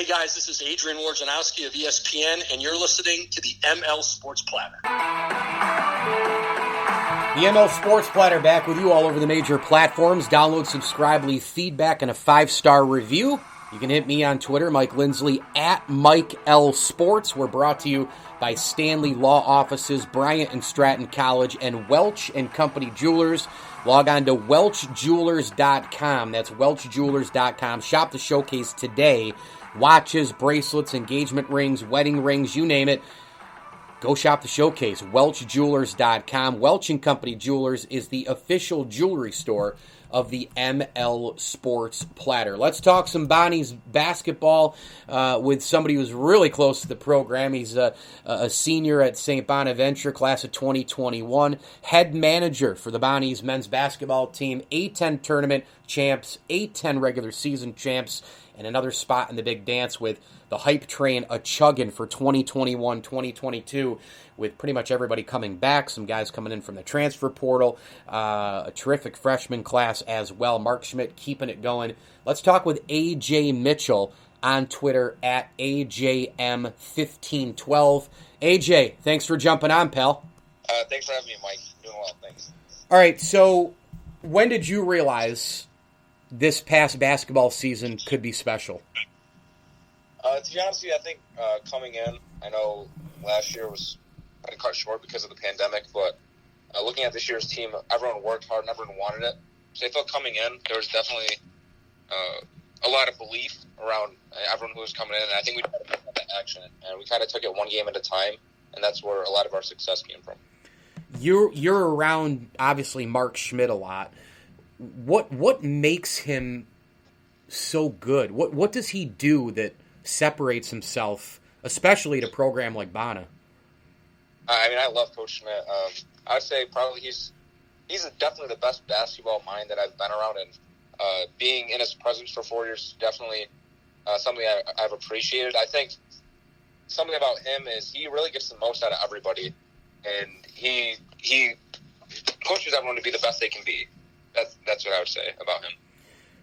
Hey guys, this is Adrian Wojnarowski of ESPN, and you're listening to the ML Sports Platter. The ML Sports Platter back with you all over the major platforms. Download, subscribe, leave feedback, and a 5-star review. You can hit me on Twitter, Mike Lindsley, at Mike L Sports. We're brought to you by Stanley Law Offices, Bryant and Stratton College, and Welch and Company Jewelers. Log on to welchjewelers.com. That's welchjewelers.com. Shop the showcase today. Watches, bracelets, engagement rings, wedding rings, you name it. Go shop the showcase, welchjewelers.com. Welch and Company Jewelers is the official jewelry store of the ML Sports Platter. Let's talk some Bonnie's basketball with somebody who's really close to the program. He's a senior at St. Bonaventure, class of 2021, head manager for the Bonnie's men's basketball team, A-10 tournament champs, A-10 regular season champs, and another spot in the big dance with the hype train a-chugging for 2021-2022 with pretty much everybody coming back, some guys coming in from the transfer portal, a terrific freshman class as well. Mark Schmidt keeping it going. Let's talk with AJ Mitchell on Twitter at AJM1512. AJ, thanks for jumping on, pal. Thanks for having me, Mike. Doing well, thanks. All right, so when did you realize this past basketball season could be special? To be honest with you, I think coming in, I know last year was kind of cut short because of the pandemic, but looking at this year's team, everyone worked hard and everyone wanted it. So I felt coming in, there was definitely a lot of belief around everyone who was coming in, and I think we tried to put that action, and we kind of took it one game at a time, and that's where a lot of our success came from. You're around, obviously, Mark Schmidt a lot. What makes him so good? What does he do that separates himself, especially at a program like Bonna? I mean, I love Coach Schmidt. I would say probably he's definitely the best basketball mind that I've been around, and being in his presence for 4 years is definitely something I've appreciated. I think something about him is he really gets the most out of everybody, and he pushes everyone to be the best they can be. That's what I would say about him.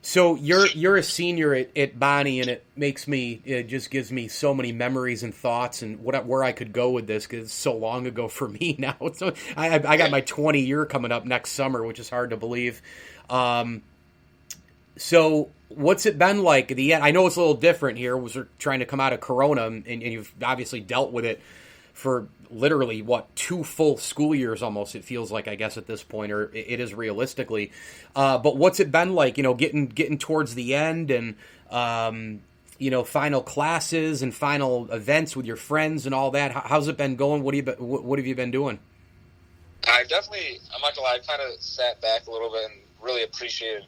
So you're a senior at Bonnie, and it just gives me so many memories and thoughts and where I could go with this, because it's so long ago for me now. So I got my 20 year coming up next summer, which is hard to believe. So what's it been like at the end? I know it's a little different here. We're trying to come out of Corona, and you've obviously dealt with it for literally, 2 full school years almost, it feels like, I guess, at this point, or it is realistically. But what's it been like, getting towards the end and, final classes and final events with your friends and all that? How's it been going? What have you been doing? I'm not gonna lie, I kind of sat back a little bit and really appreciated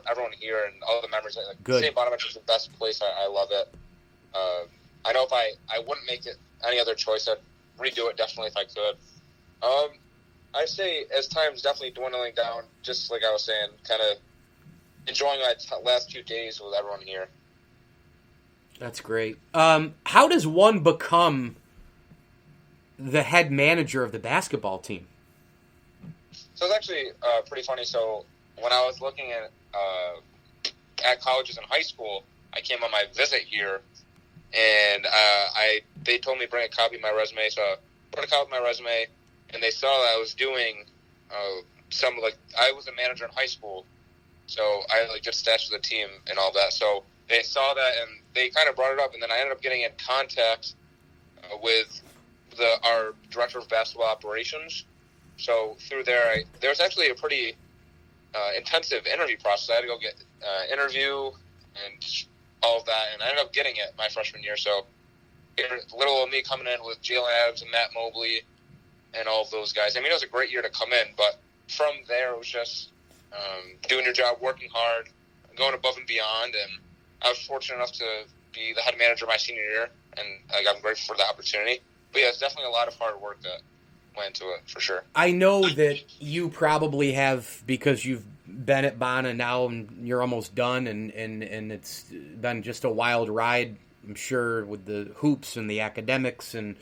everyone here and all the memories. Good. St. Bonaventure is the best place. I love it. I know if I wouldn't make it any other choice, I'd redo it definitely if I could. I'd say as time's definitely dwindling down, just like I was saying, kind of enjoying my last 2 days with everyone here. That's great. How does one become the head manager of the basketball team? So it's actually pretty funny. So when I was looking at colleges in high school, I came on my visit here, and they told me to bring a copy of my resume. So I brought a copy of my resume, and they saw that I was doing I was a manager in high school, so I just attached to the team and all that. So they saw that, and they kind of brought it up, and then I ended up getting in contact with our director of basketball operations. So through there, there was actually a pretty intensive interview process. I had to go get interview and all of that, and I ended up getting it my freshman year. So little old me coming in with Jalen Adams and Matt Mobley and all of those guys. I mean, it was a great year to come in, but from there it was just doing your job, working hard, going above and beyond, and I was fortunate enough to be the head manager my senior year, and I'm grateful for the opportunity. But yeah, it's definitely a lot of hard work that went into it, for sure. I know that you probably have, because you've been at Bonna now and you're almost done, and it's been just a wild ride, I'm sure, with the hoops and the academics and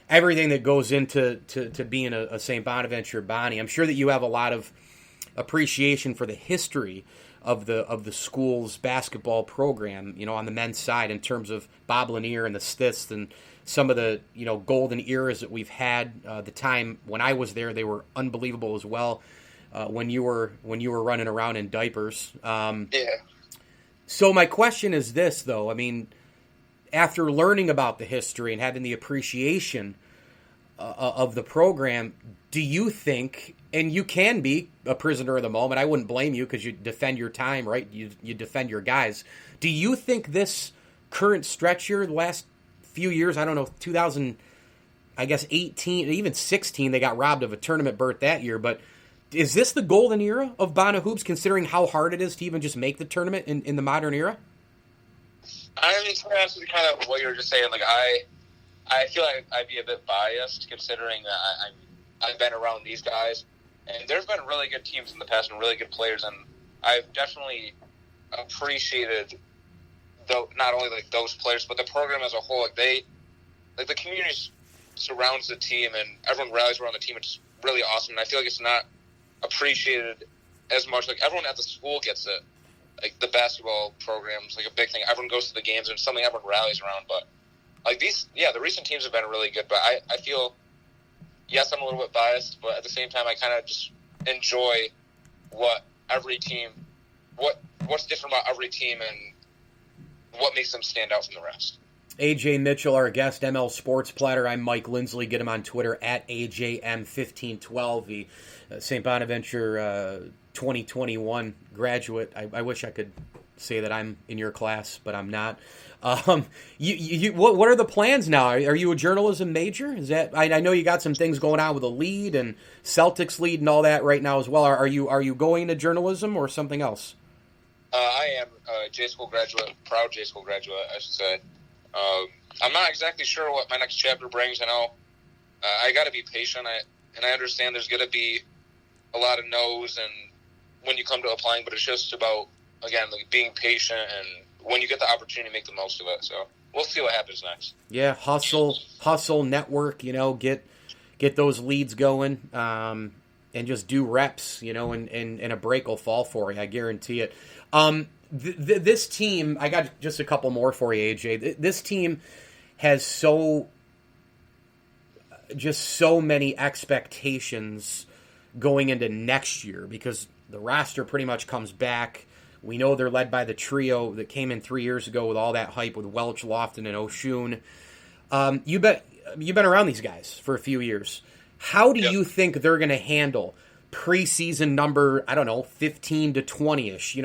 everything that goes into being a St. Bonaventure Bonnie. I'm sure that you have a lot of appreciation for the history of the school's basketball program, on the men's side in terms of Bob Lanier and the Stiths and some of the, golden eras that we've had. The time when I was there, they were unbelievable as well. When you were running around in diapers. Yeah. So my question is this, though. I mean, after learning about the history and having the appreciation of the program, do you think, and you can be a prisoner of the moment, I wouldn't blame you because you defend your time, right? You defend your guys. Do you think this current stretch here, the last few years, I don't know, 18, even 16, they got robbed of a tournament berth that year, but is this the golden era of Bonnet Hoops, considering how hard it is to even just make the tournament in the modern era? I mean, to be honest with you, kind of what you were just saying, like, I feel like I'd be a bit biased considering that I've been around these guys, and there's been really good teams in the past and really good players, and I've definitely appreciated not only like those players, but the program as a whole. Like the community surrounds the team, and everyone rallies around the team. It's really awesome, and I feel like it's not appreciated as much. Like, everyone at the school gets it. Like, the basketball program's like a big thing. Everyone goes to the games, and it's something everyone rallies around. But like the recent teams have been really good. But I feel, yes, I'm a little bit biased, but at the same time, I kind of just enjoy what's different about every team and what makes them stand out from the rest. AJ Mitchell, our guest, ML Sports Platter. I'm Mike Lindsley. Get him on Twitter at AJM1512. The St. Bonaventure 2021 graduate. I wish I could say that I'm in your class, but I'm not. What are the plans now? Are you a journalism major? Is that I know you got some things going on with a lead and Celtics lead and all that right now as well. Are you going into journalism or something else? I am a J school graduate, proud J school graduate, I should say. I'm not exactly sure what my next chapter brings. I know I got to be patient, and I understand there's going to be a lot of no's and when you come to applying, but it's just about, again, like, being patient, and when you get the opportunity, make the most of it. So we'll see what happens next. Yeah, hustle, network, get those leads going, and just do reps, and a break will fall for you. I guarantee it. This team, I got just a couple more for you, AJ. This team has so many expectations going into next year because the roster pretty much comes back. We know they're led by the trio that came in 3 years ago with all that hype with Welch, Lofton, and Oshun. You've been around these guys for a few years. How do you think they're going to handle preseason number, 15 to 20-ish?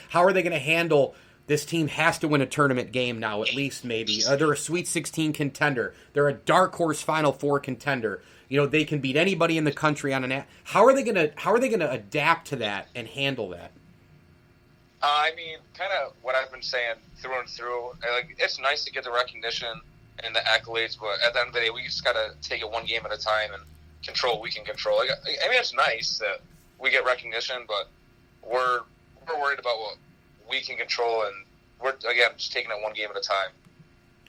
How are they going to handle this team has to win a tournament game now, at least maybe. They're a Sweet 16 contender. They're a dark horse Final Four contender. They can beat anybody in the country on an. How are they going to adapt to that and handle that? I mean, kind of what I've been saying through and through. Like, it's nice to get the recognition and the accolades, but at the end of the day, we just got to take it one game at a time and control what we can control. I mean, it's nice that we get recognition, but we're worried about what we can control, and we're, again, just taking it one game at a time.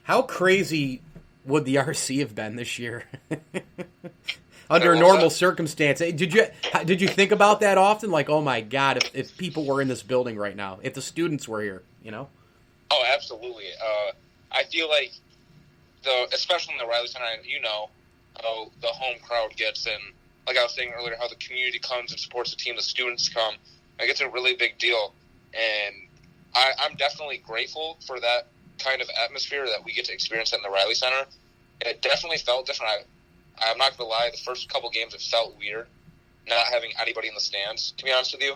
How crazy would the RC have been this year? Under a normal circumstance. Did you think about that often? Like, oh my God, if people were in this building right now, if the students were here, Oh, absolutely. I feel like, especially in the Riley Center, how the home crowd gets, and like I was saying earlier, how the community comes and supports the team, the students come. Like, it's a really big deal, and I'm definitely grateful for that kind of atmosphere that we get to experience in the Riley Center. It definitely felt different. I'm not going to lie, the first couple games it felt weird not having anybody in the stands, to be honest with you.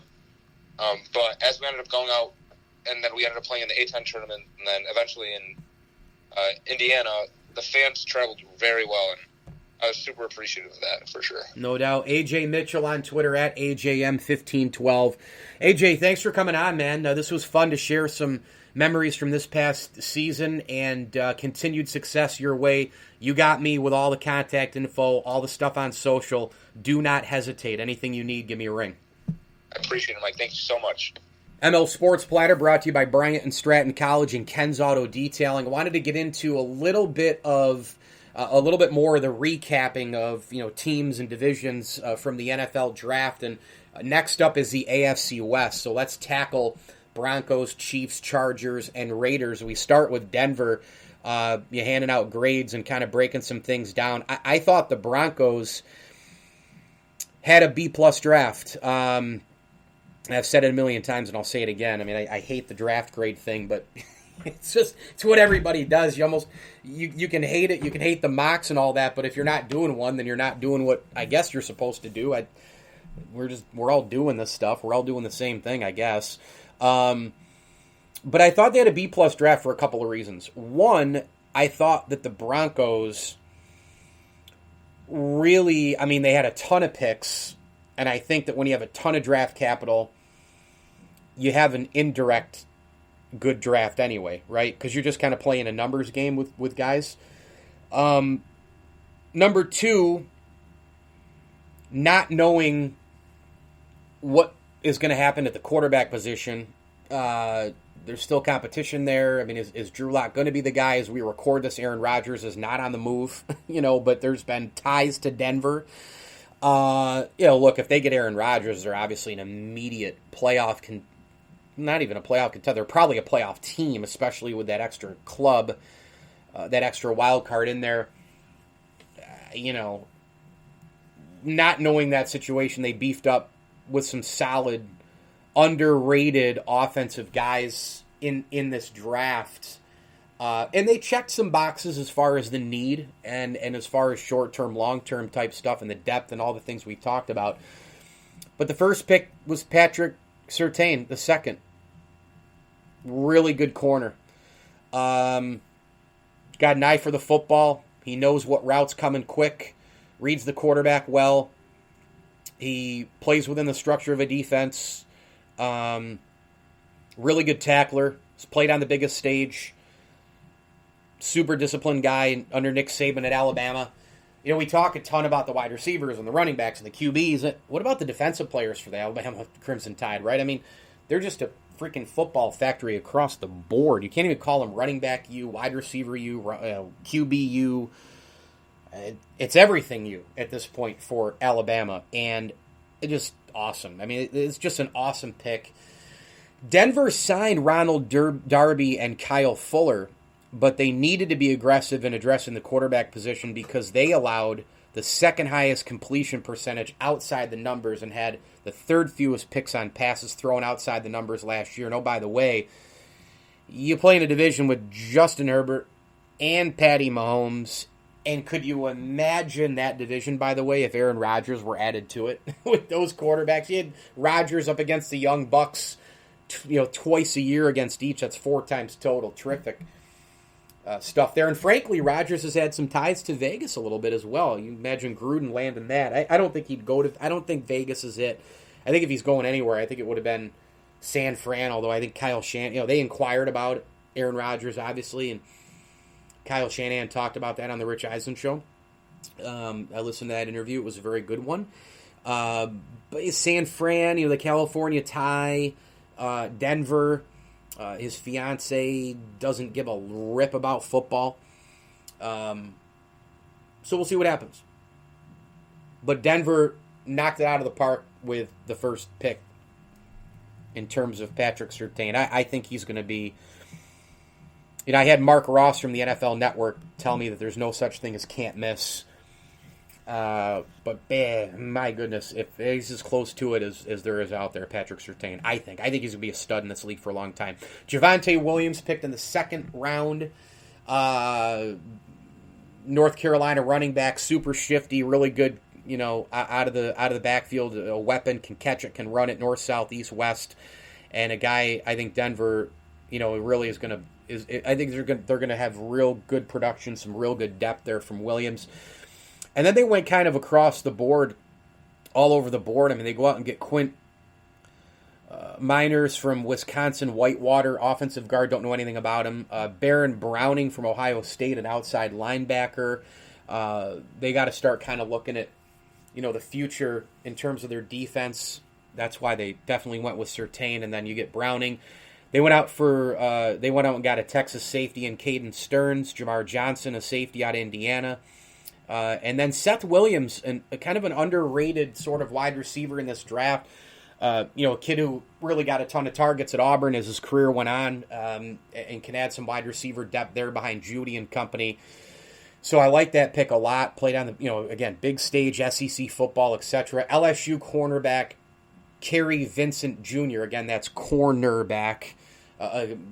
But as we ended up going out, and then we ended up playing in the A-10 tournament, and then eventually in Indiana, the fans traveled very well, and I was super appreciative of that, for sure. No doubt. AJ Mitchell on Twitter at AJM1512. AJ, thanks for coming on, man. This was fun to share some memories from this past season, and continued success your way. You got me with all the contact info, all the stuff on social. Do not hesitate. Anything you need, give me a ring. I appreciate it, Mike. Thank you so much. ML Sports Platter brought to you by Bryant and Stratton College and Ken's Auto Detailing. I wanted to get into a little bit more of the recapping of teams and divisions from the NFL draft, and Next up is the AFC West. So let's tackle Broncos, Chiefs, Chargers, and Raiders. We start with Denver. You're handing out grades and kind of breaking some things down. I thought the Broncos had a B-plus draft. I've said it a million times, and I'll say it again. I mean, I hate the draft grade thing, but it's what everybody does. You can hate it. You can hate the mocks and all that, but if you're not doing one, then you're not doing what I guess you're supposed to do. We're all doing this stuff. We're all doing the same thing, I guess. But I thought they had a B-plus draft for a couple of reasons. One, I thought that the Broncos really, I mean, they had a ton of picks, and I think that when you have a ton of draft capital, you have an indirect good draft anyway, right? Because you're just kind of playing a numbers game with guys. Number two, not knowing what is going to happen at the quarterback position. There's still competition there. I mean, is Drew Lock going to be the guy? As we record this, Aaron Rodgers is not on the move, but there's been ties to Denver. Look, if they get Aaron Rodgers, they're obviously an immediate playoff not even a playoff contender. They're probably a playoff team, especially with that extra club, that extra wild card in there. Not knowing that situation, they beefed up with some solid, underrated offensive guys in this draft. And they checked some boxes as far as the need and as far as short-term, long-term type stuff and the depth and all the things we've talked about. But the first pick was Patrick Surtain, the second. Really good corner. Got an eye for the football. He knows what route's coming quick. Reads the quarterback well. He plays within the structure of a defense. Really good tackler. He's played on the biggest stage. Super disciplined guy under Nick Saban at Alabama. We talk a ton about the wide receivers and the running backs and the QBs. What about the defensive players for the Alabama Crimson Tide, right? I mean, they're just a freaking football factory across the board. You can't even call them running back U, wide receiver U, QB U. It's everything U at this point for Alabama, and it's just awesome. I mean, it's just an awesome pick. Denver signed Ronald Darby and Kyle Fuller, but they needed to be aggressive in addressing the quarterback position because they allowed the second highest completion percentage outside the numbers and had the third fewest picks on passes thrown outside the numbers last year. And oh, by the way, you play in a division with Justin Herbert and Patty Mahomes. And could you imagine that division, by the way, if Aaron Rodgers were added to it with those quarterbacks? You had Rodgers up against the Young Bucks, twice a year against each. That's 4 times total. Terrific stuff there. And frankly, Rodgers has had some ties to Vegas a little bit as well. You imagine Gruden landing that. I don't think he'd go to. I don't think Vegas is it. I think if he's going anywhere, I think it would have been San Fran. Although I think Kyle Shanahan. They inquired about Aaron Rodgers, obviously, and Kyle Shanahan talked about that on the Rich Eisen show. I listened to that interview. It was a very good one. But San Fran, the California tie, Denver. His fiance doesn't give a rip about football. So we'll see what happens. But Denver knocked it out of the park with the first pick in terms of Patrick Surtain. I think he's going to be... I had Mark Ross from the NFL Network tell me that there's no such thing as can't miss. But my goodness, if he's as close to it as there is out there, Patrick Surtain, I think he's going to be a stud in this league for a long time. Javonte Williams picked in the second round. North Carolina running back, super shifty, really good. Out of the backfield, a weapon, can catch it, can run it north, south, east, west, and a guy. I think Denver, really is going to. I think they're going to have real good production, some real good depth there from Williams. And then they went kind of across the board, all over the board. I mean, they go out and get Quint Miners from Wisconsin, Whitewater, offensive guard, don't know anything about him. Baron Browning from Ohio State, an outside linebacker. They got to start kind of looking at, the future in terms of their defense. That's why they definitely went with Surtain, and then you get Browning. They went out and got a Texas safety in Caden Stearns, Jamar Johnson, a safety out of Indiana. And then Seth Williams, a kind of an underrated sort of wide receiver in this draft. A kid who really got a ton of targets at Auburn as his career went on, and can add some wide receiver depth there behind Judy and company. So I like that pick a lot. Played on the, again, big stage, SEC football, etc. LSU cornerback Kerry Vincent Jr. Again, that's cornerback.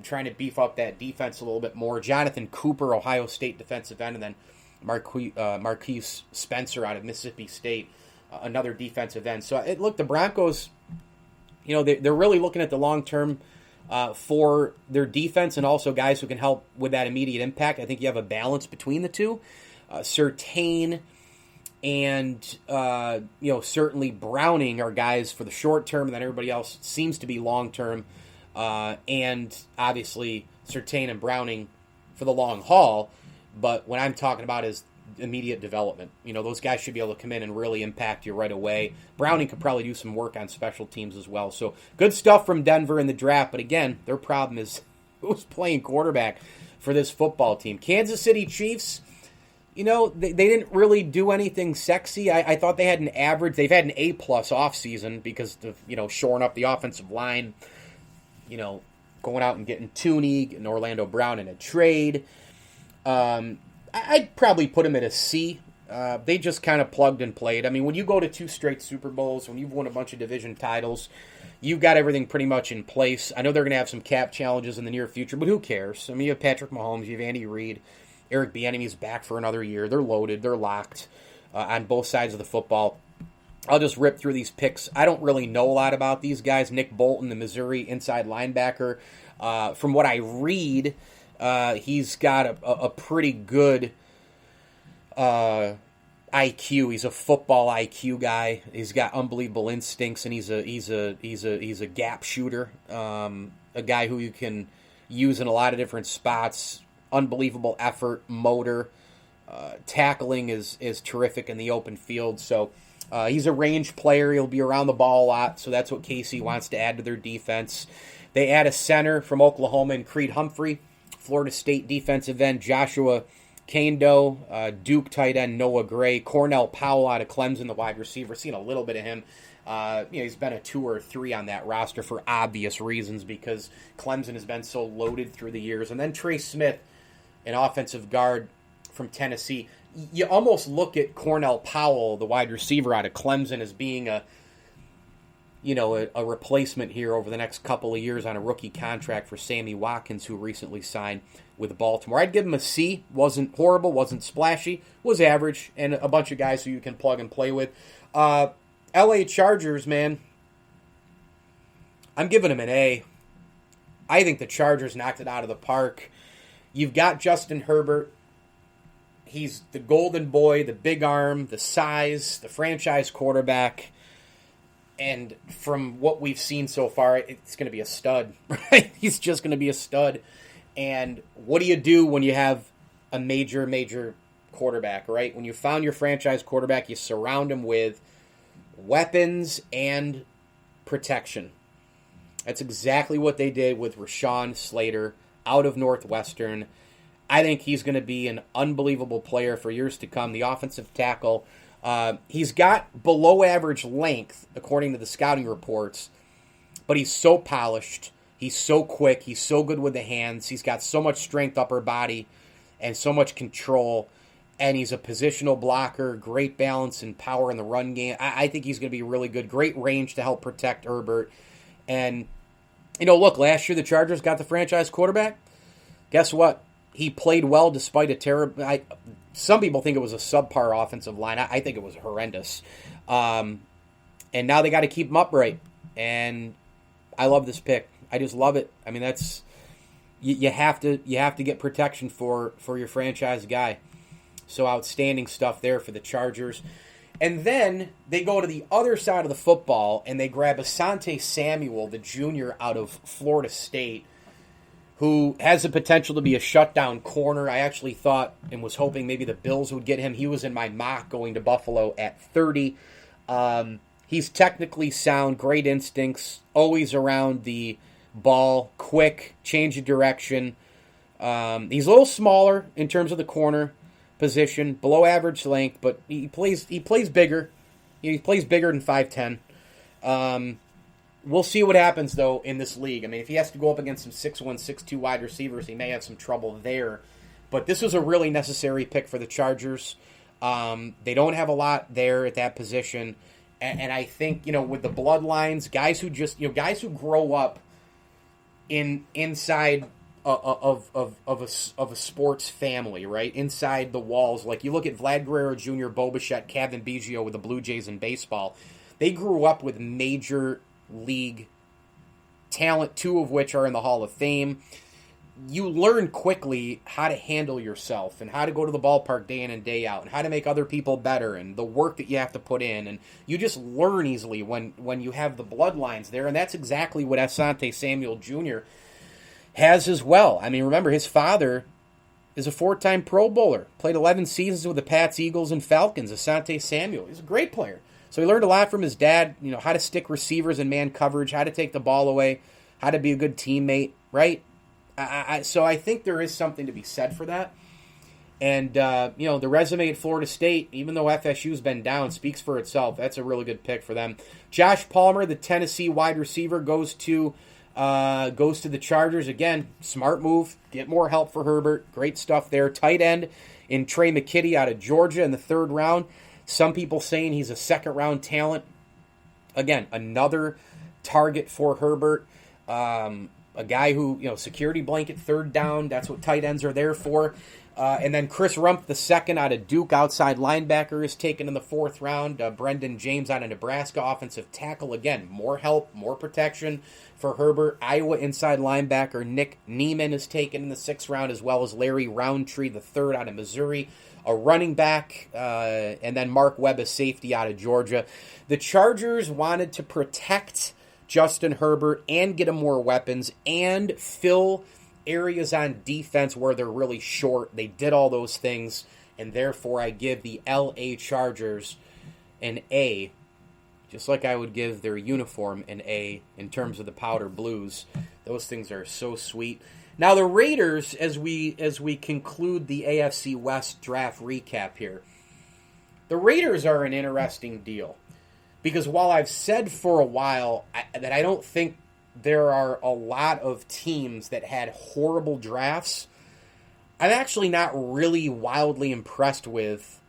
Trying to beef up that defense a little bit more. Jonathan Cooper, Ohio State defensive end, and then Marquise Spencer out of Mississippi State, another defensive end. So look, the Broncos, they're really looking at the long term for their defense and also guys who can help with that immediate impact. I think you have a balance between the two. Surtain and certainly Browning are guys for the short term, and then everybody else seems to be long term. And obviously Surtain and Browning for the long haul. But what I'm talking about is immediate development. Those guys should be able to come in and really impact you right away. Browning could probably do some work on special teams as well. So good stuff from Denver in the draft. But again, their problem is who's playing quarterback for this football team. Kansas City Chiefs, they didn't really do anything sexy. I thought they had an average. They've had an A+ offseason because of, shoring up the offensive line, going out and getting Tooney and Orlando Brown in a trade. I'd probably put them at a C. They just kind of plugged and played. I mean, when you go to 2 straight Super Bowls, when you've won a bunch of division titles, you've got everything pretty much in place. I know they're going to have some cap challenges in the near future, but who cares? I mean, you have Patrick Mahomes, you have Andy Reid, Eric Bieniemy's back for another year. They're loaded, they're locked on both sides of the football. I'll just rip through these picks. I don't really know a lot about these guys. Nick Bolton, the Missouri inside linebacker. From what I read, he's got a pretty good IQ. He's a football IQ guy. He's got unbelievable instincts, and he's a gap shooter. A guy who you can use in a lot of different spots. Unbelievable effort, motor, tackling is terrific in the open field. So he's a range player. He'll be around the ball a lot. So that's what KC wants to add to their defense. They add a center from Oklahoma and Creed Humphrey. Florida State defensive end Joshua Kando, Duke tight end Noah Gray, Cornell Powell out of Clemson, the wide receiver. Seen a little bit of him. He's been a 2 or 3 on that roster for obvious reasons because Clemson has been so loaded through the years. And then Trey Smith, an offensive guard from Tennessee. You almost look at Cornell Powell, the wide receiver out of Clemson, as being a replacement here over the next couple of years on a rookie contract for Sammy Watkins, who recently signed with Baltimore. I'd give him a C. Wasn't horrible, wasn't splashy, was average, and a bunch of guys who you can plug and play with. LA Chargers, man, I'm giving them an A. I think the Chargers knocked it out of the park. You've got Justin Herbert. He's the golden boy, the big arm, the size, the franchise quarterback. And from what we've seen so far, it's going to be a stud, right? He's just going to be a stud. And what do you do when you have a major quarterback, right? When you found your franchise quarterback, you surround him with weapons and protection. That's exactly what they did with Rashawn Slater out of Northwestern. I think he's going to be an unbelievable player for years to come. The offensive tackle. He's got below average length, according to the scouting reports, but he's so polished. He's so quick. He's so good with the hands. He's got so much strength upper body and so much control. And he's a positional blocker, great balance and power in the run game. I think he's going to be really good. Great range to help protect Herbert. And, look, last year the Chargers got the franchise quarterback. Guess what? He played well despite a terrible... Some people think it was a subpar offensive line. I think it was horrendous. And now they got to keep him upright. And I love this pick. I just love it. I mean, that's... You have to get protection for your franchise guy. So outstanding stuff there for the Chargers. And then they go to the other side of the football and they grab Asante Samuel, the junior out of Florida State, who has the potential to be a shutdown corner. I actually thought and was hoping maybe the Bills would get him. He was in my mock going to Buffalo at 30. He's technically sound, great instincts, always around the ball, quick, change of direction. He's a little smaller in terms of the corner, position, below average length, but he plays bigger. He plays bigger than 5'10". We'll see what happens, though, in this league. I mean, if he has to go up against some 6'1", 6'2" wide receivers, he may have some trouble there. But this was a really necessary pick for the Chargers. They don't have a lot there at that position. And I think, with the bloodlines, guys who grow up inside of a sports family, right? Inside the walls. Like, you look at Vlad Guerrero Jr., Bo Bichette, Kevin Biggio with the Blue Jays in baseball. They grew up with major league talent, 2 of which are in the Hall of Fame. You learn quickly how to handle yourself and how to go to the ballpark day in and day out and how to make other people better and the work that you have to put in. And you just learn easily when you have the bloodlines there. And that's exactly what Asante Samuel Jr. has as well. I mean, remember, his father is a 4-time Pro Bowler, played 11 seasons with the Pats, Eagles, and Falcons. Asante Samuel, he's a great player. So he learned a lot from his dad, how to stick receivers in man coverage, how to take the ball away, how to be a good teammate, right? So I think there is something to be said for that. And, the resume at Florida State, even though FSU's been down, speaks for itself. That's a really good pick for them. Josh Palmer, the Tennessee wide receiver, goes to the Chargers. Again, smart move. Get more help for Herbert. Great stuff there. Tight end in Trey McKitty out of Georgia in the 3rd round. Some people saying he's a 2nd-round talent. Again, another target for Herbert. A guy who, security blanket, 3rd down. That's what tight ends are there for. And then Chris Rumpf, the 2nd out of Duke, outside linebacker, is taken in the 4th round. Brendan James out of Nebraska, offensive tackle. Again, more help, more protection for Herbert. Iowa inside linebacker Nick Neiman is taken in the 6th round, as well as Larry Roundtree, the 3rd out of Missouri. A running back, and then Mark Webb, a safety out of Georgia. The Chargers wanted to protect Justin Herbert and get him more weapons and fill areas on defense where they're really short. They did all those things, and therefore I give the LA Chargers an A, just like I would give their uniform an A in terms of the powder blues. Those things are so sweet. Now the Raiders, as we conclude the AFC West draft recap here, the Raiders are an interesting deal. Because while I've said for a while that I don't think there are a lot of teams that had horrible drafts, I'm actually not really wildly impressed with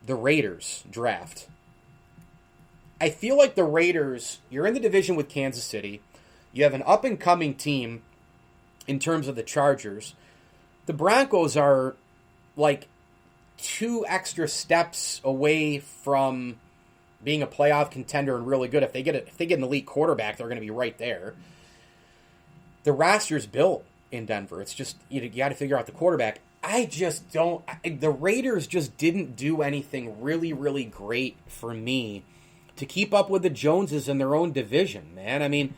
the Raiders draft. I feel like the Raiders, you're in the division with Kansas City. You have an up-and-coming team in terms of the Chargers. The Broncos are like 2 extra steps away from being a playoff contender and really good. If they get an elite quarterback, they're going to be right there. The roster's built in Denver. It's just, you got to figure out the quarterback. The Raiders just didn't do anything really, really great for me to keep up with the Joneses in their own division, man. I mean,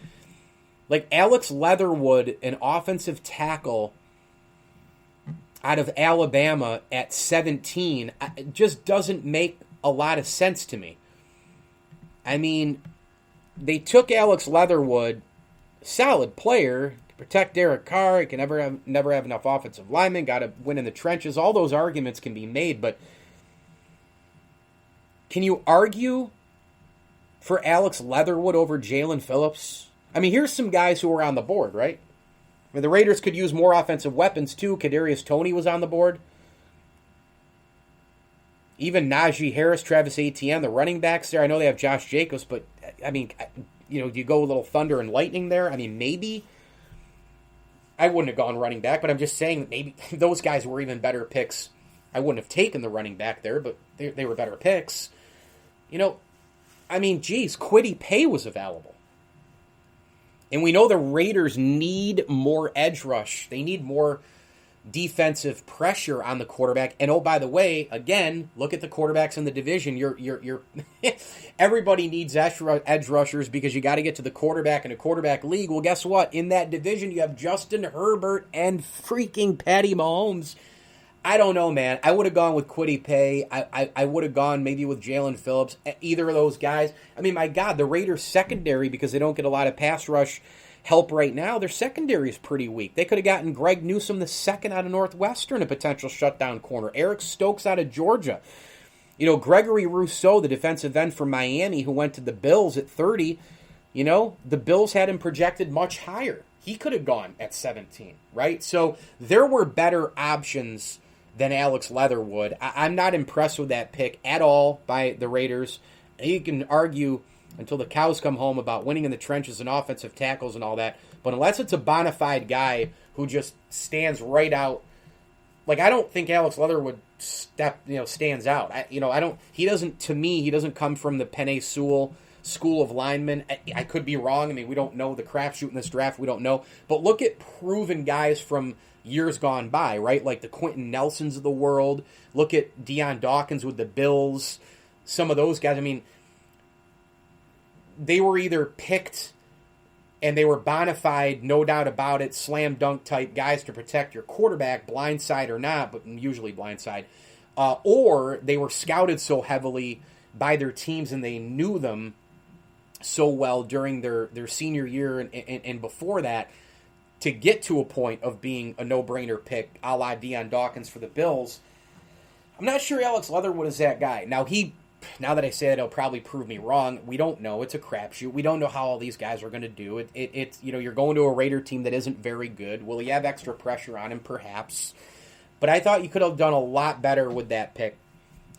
like Alex Leatherwood, an offensive tackle out of Alabama at 17, it just doesn't make a lot of sense to me. I mean, they took Alex Leatherwood, solid player, to protect Derek Carr. He can never have enough offensive linemen, got to win in the trenches. All those arguments can be made, but can you argue for Alex Leatherwood over Jalen Phillips? I mean, here's some guys who were on the board, right? I mean, the Raiders could use more offensive weapons, too. Kadarius Toney was on the board. Even Najee Harris, Travis Etienne, the running backs there. I know they have Josh Jacobs, but, I mean, do you go a little thunder and lightning there? I mean, maybe. I wouldn't have gone running back, but I'm just saying that maybe those guys were even better picks. I wouldn't have taken the running back there, but they were better picks. I mean, geez, Kwity Paye was available. And we know the Raiders need more edge rush. They need more defensive pressure on the quarterback. And oh, by the way, again, look at the quarterbacks in the division. You're everybody needs edge rushers because you got to get to the quarterback in a quarterback league. Well, guess what? In that division, you have Justin Herbert and freaking Patty Mahomes. I don't know, man. I would have gone with Kwity Paye. I would have gone maybe with Jalen Phillips. Either of those guys. I mean, my God, the Raiders secondary, because they don't get a lot of pass rush help right now, their secondary is pretty weak. They could have gotten Greg Newsome II out of Northwestern, a potential shutdown corner. Eric Stokes out of Georgia. Gregory Rousseau, the defensive end from Miami, who went to the Bills at 30, the Bills had him projected much higher. He could have gone at 17, right? So there were better options than Alex Leatherwood. I'm not impressed with that pick at all by the Raiders. You can argue until the cows come home about winning in the trenches and offensive tackles and all that, but unless it's a bona fide guy who just stands right out, like I don't think Alex Leatherwood stands out. He doesn't come from the Penei Sewell school of linemen. I could be wrong. I mean, we don't know the crapshoot in this draft. We don't know. But look at proven guys from years gone by, right? Like the Quentin Nelsons of the world. Look at Deion Dawkins with the Bills. Some of those guys, I mean, they were either picked and they were bona fide, no doubt about it, slam dunk type guys to protect your quarterback, blindside or not, but usually blindside. Or they were scouted so heavily by their teams and they knew them so well during their senior year and before that to get to a point of being a no-brainer pick a la Deion Dawkins for the Bills. I'm not sure Alex Leatherwood is that guy. Now that I say that, he'll probably prove me wrong. We don't know. It's a crapshoot. We don't know how all these guys are going to do. It's you're going to a Raider team that isn't very good. Will he have extra pressure on him? Perhaps. But I thought you could have done a lot better with that pick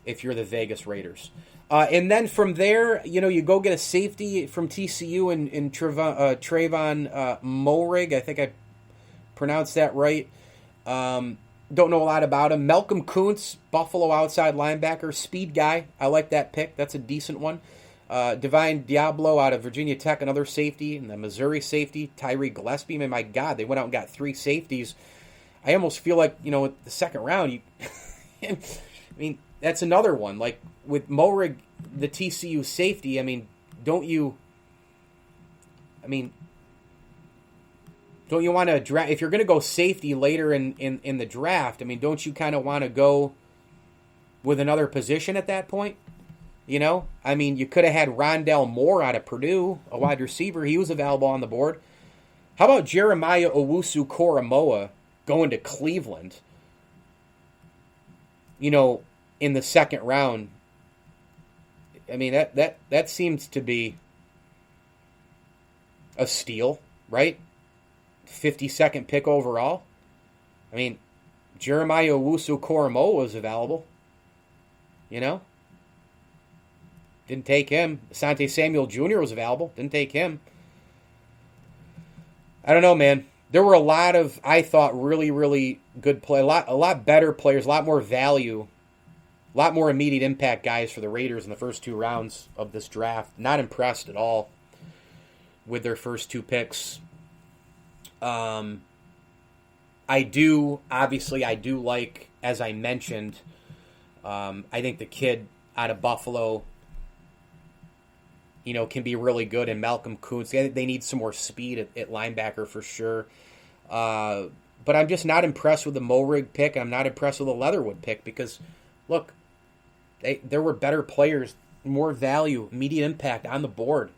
if you're the Vegas Raiders. And then from there, you go get a safety from TCU in Trayvon Moehrig. I think I pronounced that right. Don't know a lot about him. Malcolm Kuntz, Buffalo outside linebacker, speed guy. I like that pick. That's a decent one. Divine Diablo out of Virginia Tech, another safety. And the Missouri safety, Tyree Gillespie. I mean, my God, they went out and got 3 safeties. I almost feel like, the second round, I mean, that's another one. Like, with Moehrig, the TCU safety, I mean, don't you want to draft, if you're going to go safety later in the draft, I mean, don't you kind of want to go with another position at that point? I mean, you could have had Rondell Moore out of Purdue, a wide receiver. He was available on the board. How about Jeremiah Owusu-Koramoah going to Cleveland? In the second round. I mean, that seems to be a steal, right? 52nd pick overall. I mean, Jeremiah Owusu-Koramoah was available. Didn't take him. Asante Samuel Jr. was available. Didn't take him. I don't know, man. There were a lot of, I thought, really, really good play. A lot better players, a lot more value, a lot more immediate impact guys for the Raiders in the first 2 rounds of this draft. Not impressed at all with their first 2 picks. I do like, as I mentioned, I think the kid out of Buffalo, can be really good. And Malcolm Kuntz, they need some more speed at linebacker for sure. But I'm just not impressed with the Moehrig pick. I'm not impressed with the Leatherwood pick because, look, there were better players, more value, immediate impact on the board,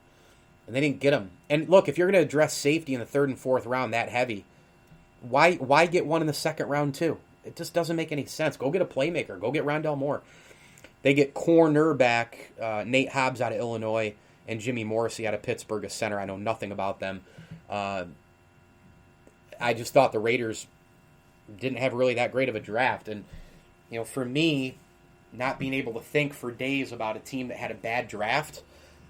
and they didn't get them. And look, if you're going to address safety in the 3rd and 4th round that heavy, why get one in the 2nd round too? It just doesn't make any sense. Go get a playmaker. Go get Rondell Moore. They get cornerback Nate Hobbs out of Illinois and Jimmy Morrissey out of Pittsburgh, a center. I know nothing about them. I just thought the Raiders didn't have really that great of a draft. And, for me, not being able to think for days about a team that had a bad draft,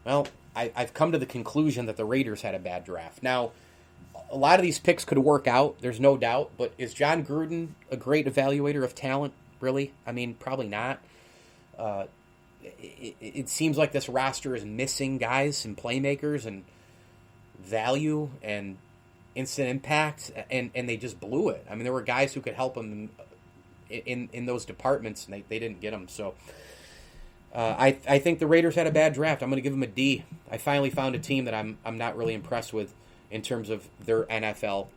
well, I've come to the conclusion that the Raiders had a bad draft. Now, a lot of these picks could work out, there's no doubt, but is John Gruden a great evaluator of talent, really? I mean, probably not. It seems like this roster is missing guys and playmakers and value and instant impact, and they just blew it. I mean, there were guys who could help them in those departments, and they didn't get them. So I think the Raiders had a bad draft. I'm going to give them a D. I finally found a team that I'm not really impressed with in terms of their NFL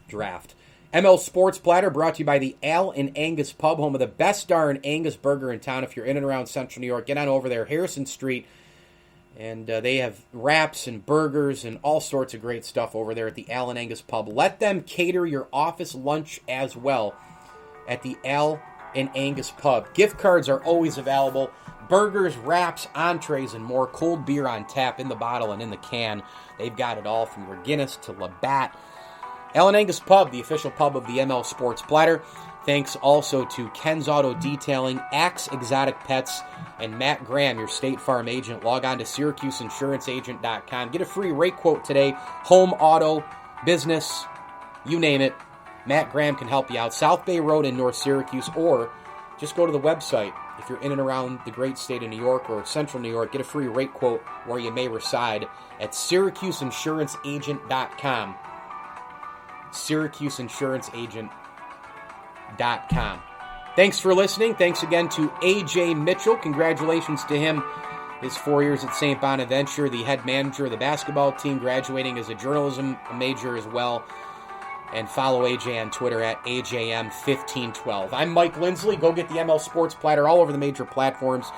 draft. ML Sports Platter brought to you by the Al and Angus Pub, home of the best darn Angus burger in town. If you're in and around Central New York, get on over there. Harrison Street, And they have wraps and burgers and all sorts of great stuff over there at the Al and Angus Pub. Let them cater your office lunch as well at the Al and Angus Pub. Gift cards are always available. Burgers, wraps, entrees, and more. Cold beer on tap in the bottle and in the can. They've got it all from your Guinness to Labatt. Al and Angus Pub, the official pub of the ML Sports Platter. Thanks also to Ken's Auto Detailing, Axe Exotic Pets, and Matt Graham, your State Farm agent. Log on to SyracuseInsuranceAgent.com. Get a free rate quote today. Home, auto, business, you name it. Matt Graham can help you out. South Bay Road in North Syracuse, or just go to the website. If you're in and around the great state of New York or central New York, get a free rate quote where you may reside at SyracuseInsuranceAgent.com. SyracuseInsuranceAgent.com. Thanks for listening. Thanks again to A.J. Mitchell. Congratulations to him. His 4 years at St. Bonaventure, the head manager of the basketball team, graduating as a journalism major as well. And follow AJ on Twitter at AJM1512. I'm Mike Lindsley. Go get the ML Sports Platter all over the major platforms.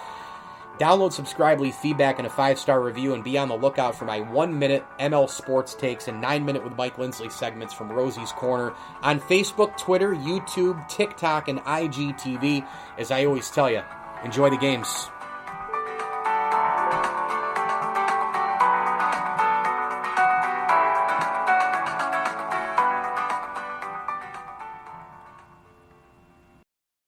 Download, subscribe, leave feedback, and a 5-star review, and be on the lookout for my 1-minute ML Sports takes and 9-minute with Mike Lindsley segments from Rosie's Corner on Facebook, Twitter, YouTube, TikTok, and IGTV. As I always tell you, enjoy the games.